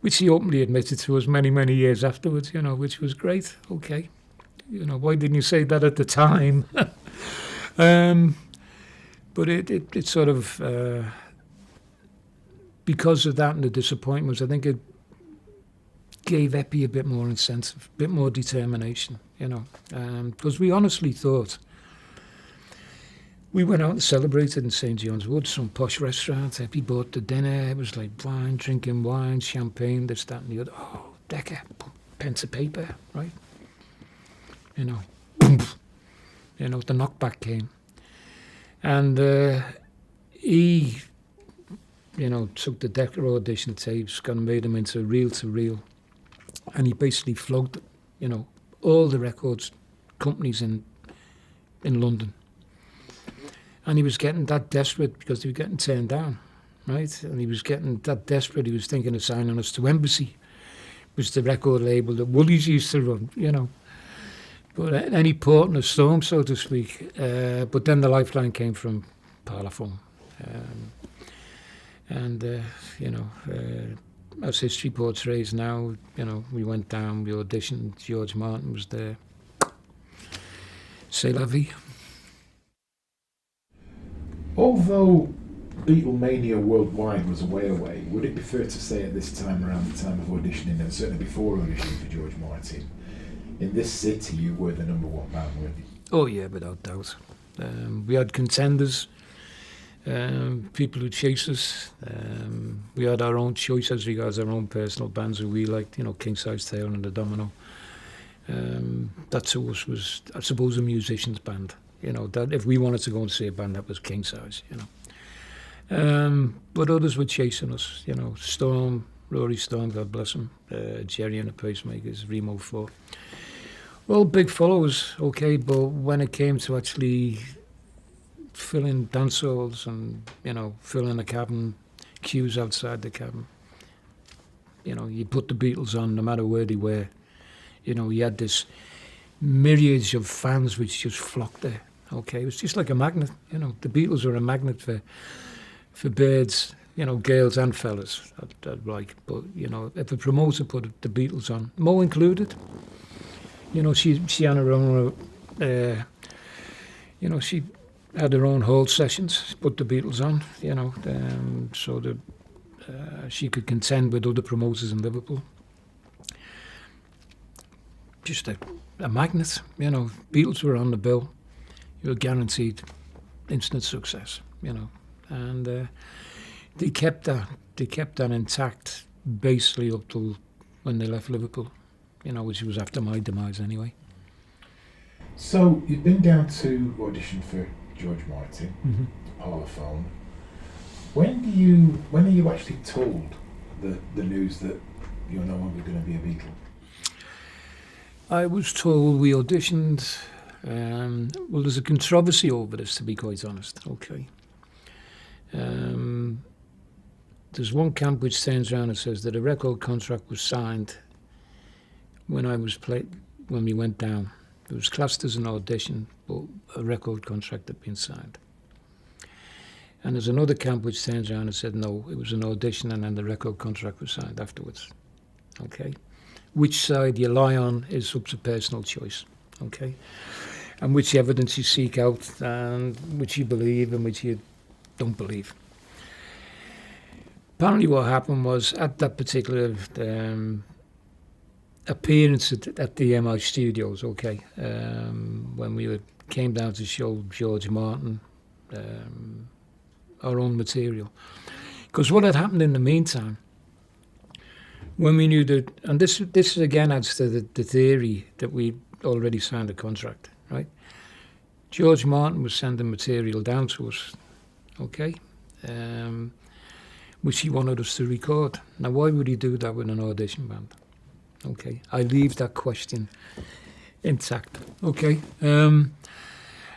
which he openly admitted to us many, many years afterwards, which was great. Okay. Why didn't you say that at the time? But it sort of, because of that and the disappointments, I think it gave Epi a bit more incentive, a bit more determination, you know. Because we honestly thought, we went out and celebrated in St. John's Wood, some posh restaurant. Epi bought the dinner. It was like wine, drinking wine, champagne, this, that, and the other. Oh, Decca, pen to paper, right? You know, boom, you know, the knockback came. And he, you know, took the Decca audition tapes, kind of made them into reel-to-reel. And he basically flogged, you know, all the records companies in London. And he was getting that desperate because he was getting turned down, right? And he was getting that desperate, he was thinking of signing us to Embassy, which was the record label that Woolies used to run, you know. But any port in a storm, so to speak. But then the lifeline came from Parlophone. You know, as history portrays now, you know, we went down, we auditioned, George Martin was there. C'est la vie. Although Beatlemania worldwide was a way away, would it be fair to say at this time, around the time of auditioning, and certainly before auditioning for George Martin, in this city you were the number one band, weren't you? Oh yeah, without doubt. We had contenders, people who chased us. We had our own choice as regards our own personal bands who we liked, you know, King Size Tale and the Domino. That to us was, I suppose, a musician's band. You know, that if we wanted to go and see a band, that was King Size, you know. But others were chasing us, you know, Storm, Rory Storm, God bless him, Jerry and the Pacemakers, Remo 4. All big followers, okay, but when it came to actually filling dance halls and, you know, filling the cabin, queues outside the cabin, you know, you put the Beatles on no matter where they were. You know, you had this myriads of fans which just flocked there, okay? It was just like a magnet, you know. The Beatles were a magnet for birds, you know, girls and fellas, I'd like. But, you know, if a promoter put the Beatles on, Mo included, you know, she had her own, you know, she had her own hold sessions, put the Beatles on, you know, so that she could contend with other promoters in Liverpool. Just a magnet, you know. Beatles were on the bill, you were guaranteed instant success, you know. And they kept that intact basically up till when they left Liverpool, you know, which was after my demise anyway. So you've been down to audition for George Martin, Parlophone. When are you actually told the news that you're no longer going to be a Beatle? I was told we auditioned. Well, there's a controversy over this, to be quite honest. Okay. There's one camp which turns around and says that a record contract was signed when we went down. It was classed as an audition, but a record contract had been signed. And there's another camp which turns around and said no, it was an audition and then the record contract was signed afterwards. Okay. Which side you lie on is up to personal choice, okay? And which evidence you seek out, and which you believe and which you don't believe. Apparently what happened was, at that particular appearance at the MI Studios, okay, when we came down to show George Martin our own material. Because what had happened in the meantime, when we knew that, and this again adds to the theory that we already signed a contract, right? George Martin was sending material down to us, okay, which he wanted us to record. Now, why would he do that with an audition band? Okay, I leave that question intact, okay? And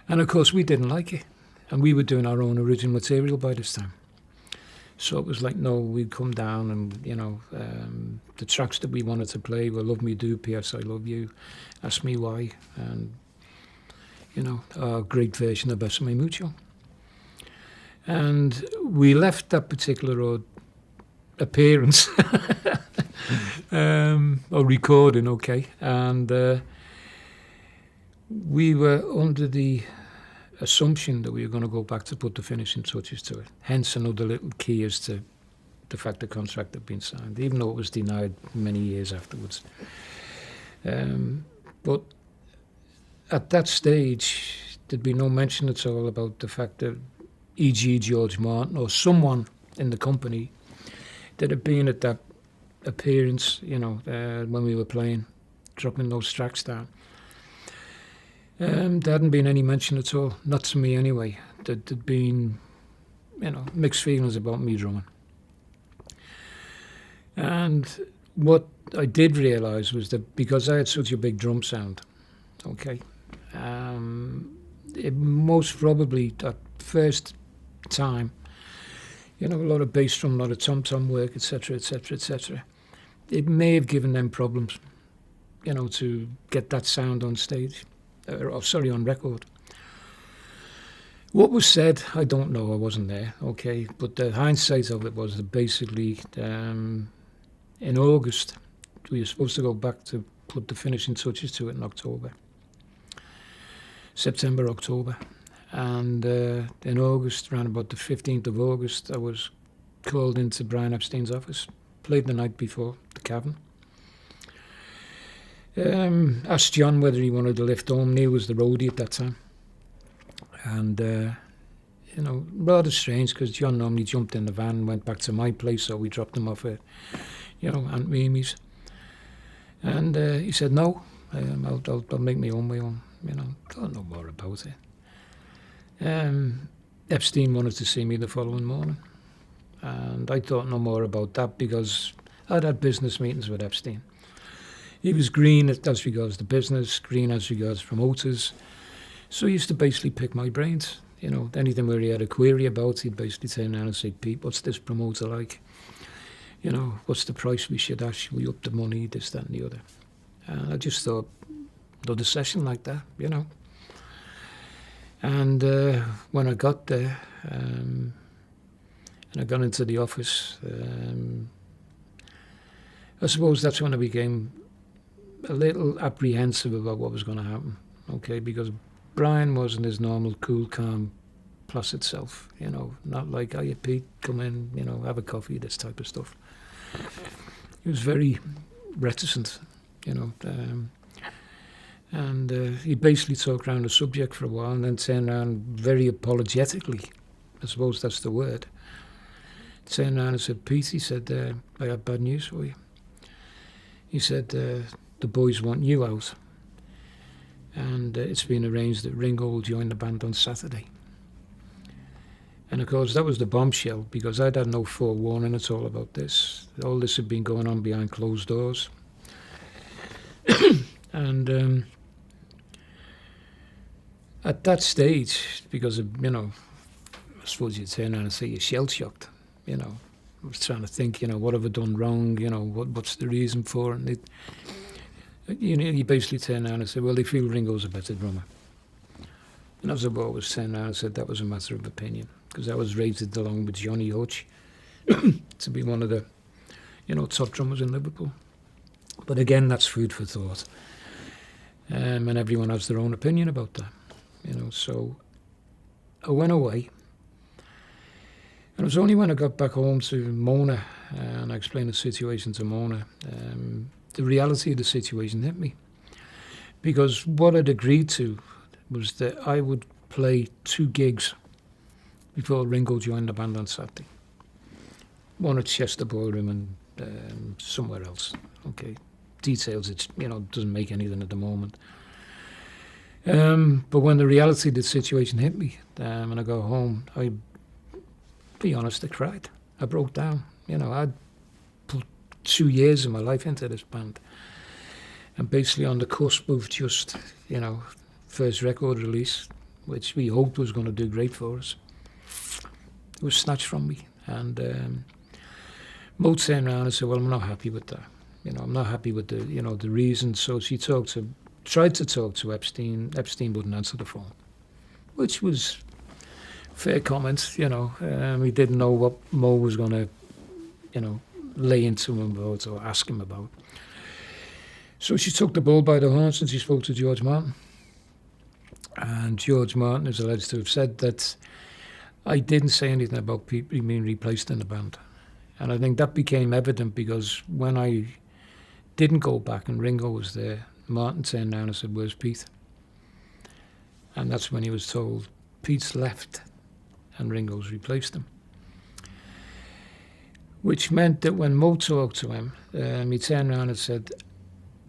of course, we didn't like it, and we were doing our own original material by this time. So it was like, no, we'd come down and, you know, the tracks that we wanted to play were Love Me Do, P.S. I Love You, Ask Me Why, and, you know, our great version of Besame Mucho. And we left that particular appearance, or recording, okay, and we were under the assumption that we were going to go back to put the finishing touches to it. Hence another little key as to the fact the contract had been signed, even though it was denied many years afterwards. But at that stage, there'd be no mention at all about the fact that E.G. George Martin or someone in the company that had been at that appearance, when we were playing, dropping those tracks down. There hadn't been any mention at all, not to me anyway. There'd been, mixed feelings about me drumming. And what I did realise was that because I had such a big drum sound, it most probably, that first time, a lot of bass drum, a lot of tom-tom work, etc., etc., etc., it may have given them problems, to get that sound on stage, on record. What was said, I don't know, I wasn't there, but the hindsight of it was that basically in August, we were supposed to go back to put the finishing touches to it in October. September, October. And in August, around about the 15th of August, I was called into Brian Epstein's office, played the night before, the Cavern. Asked John whether he wanted to lift home. Neil was the roadie at that time. And, rather strange, because John normally jumped in the van and went back to my place, so we dropped him off at, Aunt Mimi's. And he said, no, I'll make my own way home. Don't know more about it. Epstein wanted to see me the following morning. And I thought no more about that because I'd had business meetings with Epstein. He was green as regards the business, green as regards promoters. So he used to basically pick my brains. Anything where he had a query about, he'd basically turn around and say, Pete, what's this promoter like? What's the price we should ask? Should we up the money, this, that and the other? And I just thought, another session like that, And when I got there, and I got into the office, I suppose that's when I became a little apprehensive about what was going to happen, because Brian wasn't his normal cool, calm, placid self, not like, oh, you Pete, come in, have a coffee, this type of stuff. He was very reticent, and he basically talked around the subject for a while and then turned around very apologetically, I suppose that's the word, turned around and said, Pete, he said, I have bad news for you. He said, the boys want you out. And it's been arranged that Ringo will join the band on Saturday. And of course, that was the bombshell, because I'd had no forewarning at all about this. All this had been going on behind closed doors. And at that stage, because of, I suppose you'd turn around and say you're shell-shocked, I was trying to think, what have I done wrong, what's the reason for it? And you basically turn around and say, well, they feel Ringo's a better drummer. And as I've always turned around and said that was a matter of opinion, because I was rated along with Johnny Hutch to be one of the, top drummers in Liverpool. But again, that's food for thought. And everyone has their own opinion about that, So I went away. And it was only when I got back home to Mona, and I explained the situation to Mona, the reality of the situation hit me. Because what I'd agreed to was that I would play 2 gigs before Ringo joined the band on Saturday. One at Chester Ballroom and somewhere else. Details, it doesn't make anything at the moment. But when the reality of the situation hit me, and I got home, be honest, I cried. I broke down. I'd put 2 years of my life into this band. And basically on the cusp of just, first record release, which we hoped was going to do great for us, it was snatched from me. And Mo turned around and said, well, I'm not happy with that. I'm not happy with the, the reason. So she tried to talk to Epstein. Epstein wouldn't answer the phone, which was fair comment, we didn't know what Mo was going to, lay into him about or ask him about. So she took the bull by the horns and she spoke to George Martin. And George Martin is alleged to have said that I didn't say anything about people being replaced in the band. And I think that became evident because when I didn't go back and Ringo was there, Martin turned around and said, "Where's Pete?" And that's when he was told, "Pete's left and Ringo's replaced him." Which meant that when Mo talked to him, he turned around and said,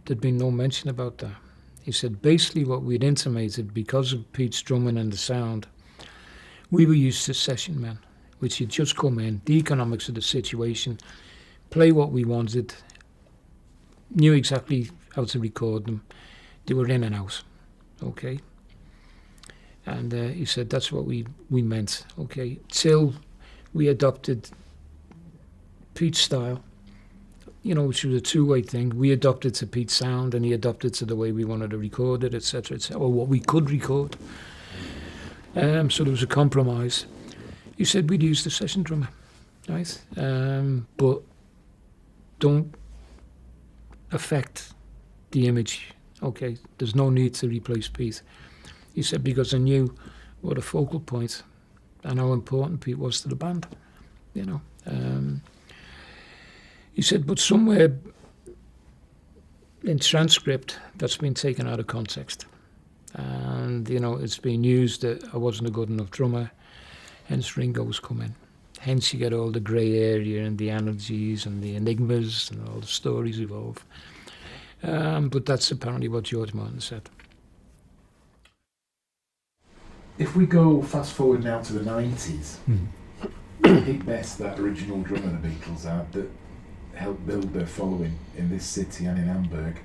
there'd been no mention about that. He said, basically what we'd intimated, because of Pete's drumming and the sound, we were used to session men, which had just come in, the economics of the situation, play what we wanted, knew exactly how to record them. They were in and out, okay? And he said that's what we meant, okay? Till we adopted Pete's style, you know, which was a two-way thing. We adopted to Pete's sound and he adopted to the way we wanted to record it, etc., or what we could record. So there was a compromise. He said we'd use the session drummer, right? But don't affect the image, okay? There's no need to replace Pete. He said because I knew what a focal point and how important Pete was to the band, you know. He said, but somewhere in transcript, that's been taken out of context. And, you know, it's been used that I wasn't a good enough drummer, hence Ringo's come in. Hence you get all the grey area and the energies and the enigmas and all the stories evolve. But that's apparently what George Martin said. If we go fast forward now to the 90s, Pete Best, that original drummer of the Beatles, that helped build their following in this city and in Hamburg,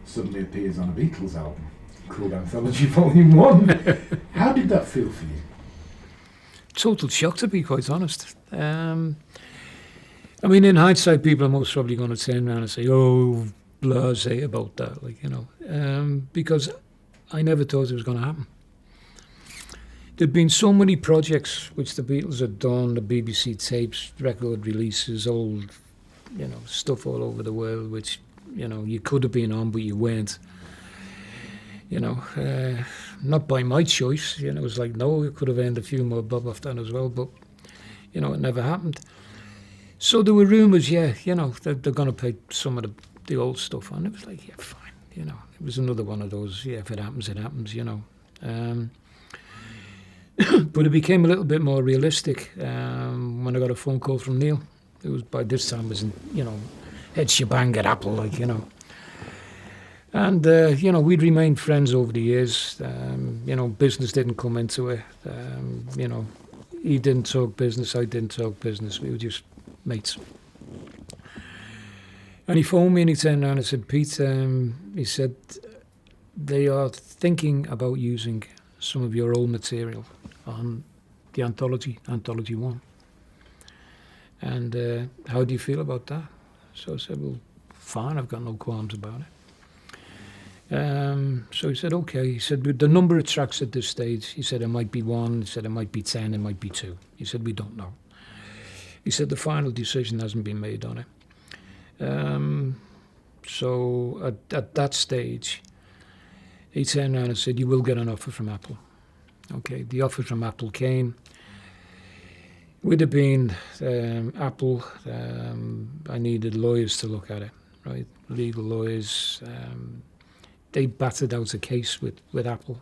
suddenly appears on a Beatles album called Anthology Volume 1. How did that feel for you? Total shock, to be quite honest. I mean, in hindsight, people are most probably going to turn around and say, oh, blasé about that, like, you know, because I never thought it was going to happen. There'd been so many projects which the Beatles had done, the BBC tapes, record releases, old, you know, stuff all over the world, which, you know, you could have been on, but you weren't. You know, not by my choice. You know, it was like, no, it could have earned a few more bob off that as well, but, you know, it never happened. So there were rumours, yeah, you know, they're going to play some of the old stuff on. It was like, yeah, fine, you know. It was another one of those, yeah, if it happens, you know. But it became a little bit more realistic when I got a phone call from Neil. It was by this time was, you know, head shebang at Apple, like, you know. And, you know, we'd remained friends over the years. You know, business didn't come into it. You know, he didn't talk business, I didn't talk business. We were just mates. And he phoned me and he turned around and said, Pete, he said, they are thinking about using some of your old material on the Anthology 1. And how do you feel about that? So I said, well, fine, I've got no qualms about it. So he said, okay. He said, with the number of tracks at this stage, he said, it might be 1, he said, it might be 10, it might be 2. He said, we don't know. He said, the final decision hasn't been made on it. So at that stage, he turned around and said, you will get an offer from Apple. Okay, the offer from Apple came. Would have been Apple. I needed lawyers to look at it, right? Legal lawyers. They battered out a case with Apple.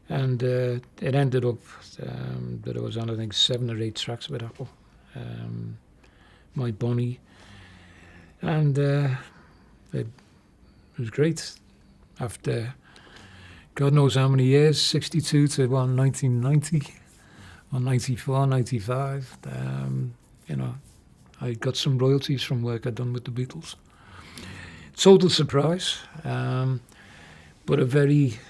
And it ended up that I was on, I think, 7 or 8 tracks with Apple. My Bonnie. And it was great. After God knows how many years, 62 to 1990, or 94, 95, you know, I got some royalties from work I'd done with the Beatles. Total surprise, but a very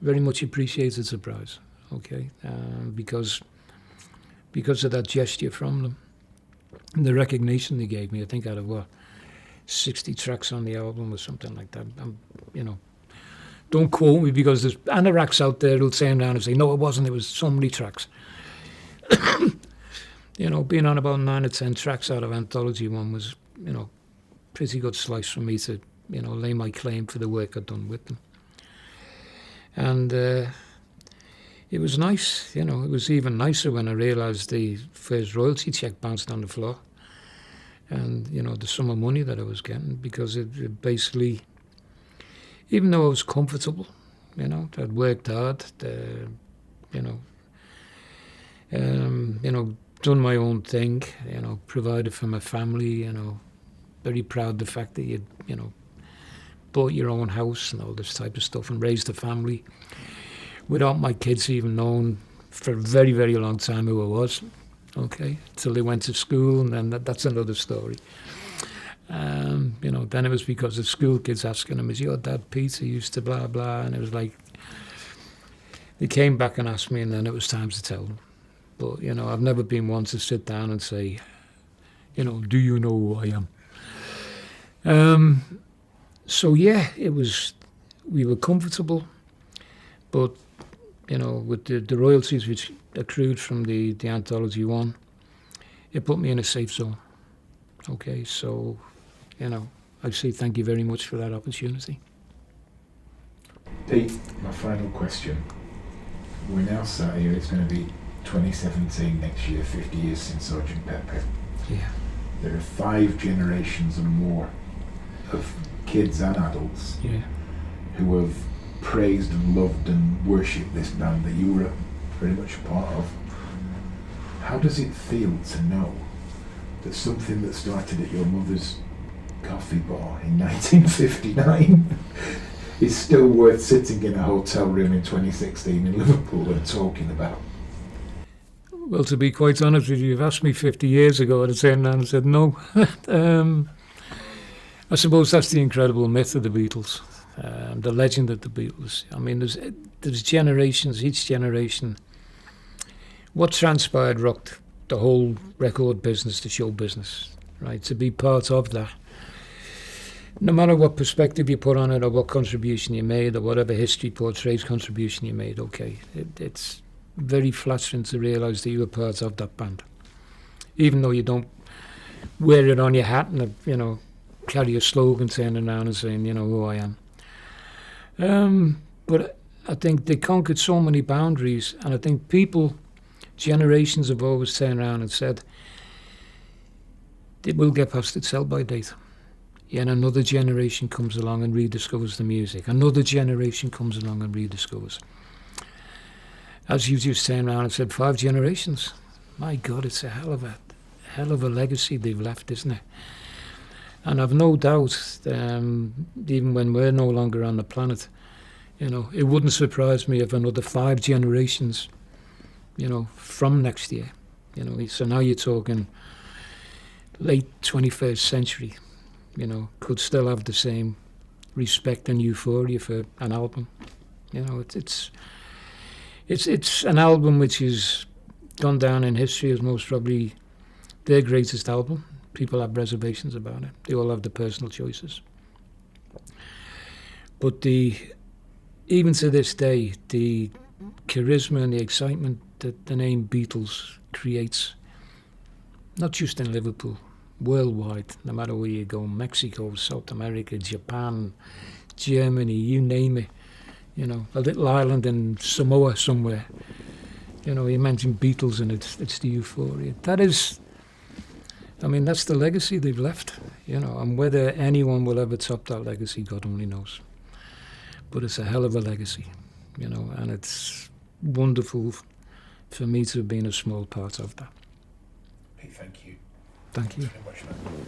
much appreciated surprise, okay, because of that gesture from them. And the recognition they gave me, I think out of 60 tracks on the album or something like that. You know, don't quote me because there's anoraks out there who'll turn around and say, no, it wasn't, it was so many tracks. You know, being on about 9 or 10 tracks out of Anthology 1 was, you know, pretty good slice for me to, you know, lay my claim for the work I'd done with them. And it was nice, you know. It was even nicer when I realised the first royalty check bounced on the floor. And, you know, the sum of money that I was getting, because it basically, even though I was comfortable, you know, I'd worked hard, you know, done my own thing, you know, provided for my family, you know, very proud of the fact that you know, bought your own house and all this type of stuff and raised a family without my kids even knowing for a very, very long time who I was, okay, till they went to school, and then that's another story. You know, then it was because of school kids asking him, is your dad Peter used to blah, blah, and it was like, they came back and asked me, and then it was time to tell them. But, you know, I've never been one to sit down and say, you know, do you know who I am? So, yeah, we were comfortable, but, you know, with the royalties which accrued from the Anthology 1, it put me in a safe zone. Okay, so, you know, I say thank you very much for that opportunity. Pete, my final question. We're now sat here, it's going to be 2017 next year, 50 years since Sgt. Pepper. Yeah. There are 5 generations and more of kids and adults who have praised and loved and worshipped this band that you were very much a part of. How does it feel to know that something that started at your mother's coffee bar in 1959 is still worth sitting in a hotel room in 2016 in Liverpool and talking about? Well, to be quite honest with you, you've asked me 50 years ago, I'd say, and I said no. I suppose that's the incredible myth of the Beatles, the legend of the Beatles. I mean, there's generations, each generation. What transpired rocked the whole record business, the show business, right? To be part of that, no matter what perspective you put on it or what contribution you made or whatever history portrays contribution you made, okay, it's very flattering to realise that you were part of that band. Even though you don't wear it on your hat and, you know, carry a slogan turning around and saying, you know, who I am. But I think they conquered so many boundaries, and I think people, generations have always turned around and said, it will get past its sell-by date. Yeah, and another generation comes along and rediscovers the music. Another generation comes along and rediscovers. As you just turned around and said, 5 generations. My God, it's a hell of a legacy they've left, isn't it? And I've no doubt, even when we're no longer on the planet, you know, it wouldn't surprise me if another 5 generations, you know, from next year, you know, so now you're talking late 21st century, you know, could still have the same respect and euphoria for an album. You know, it's an album which has gone down in history as most probably their greatest album. People have reservations about it. They all have their personal choices. But even to this day, the charisma and the excitement that the name Beatles creates, not just in Liverpool, worldwide, no matter where you go, Mexico, South America, Japan, Germany, you name it, you know, a little island in Samoa somewhere, you know, you mentioned Beatles and it's the euphoria. That is, I mean, that's the legacy they've left, you know, and whether anyone will ever top that legacy, God only knows. But it's a hell of a legacy, you know, and it's wonderful for me to have been a small part of that. Hey, thank you. Thank you. Thanks very much, man.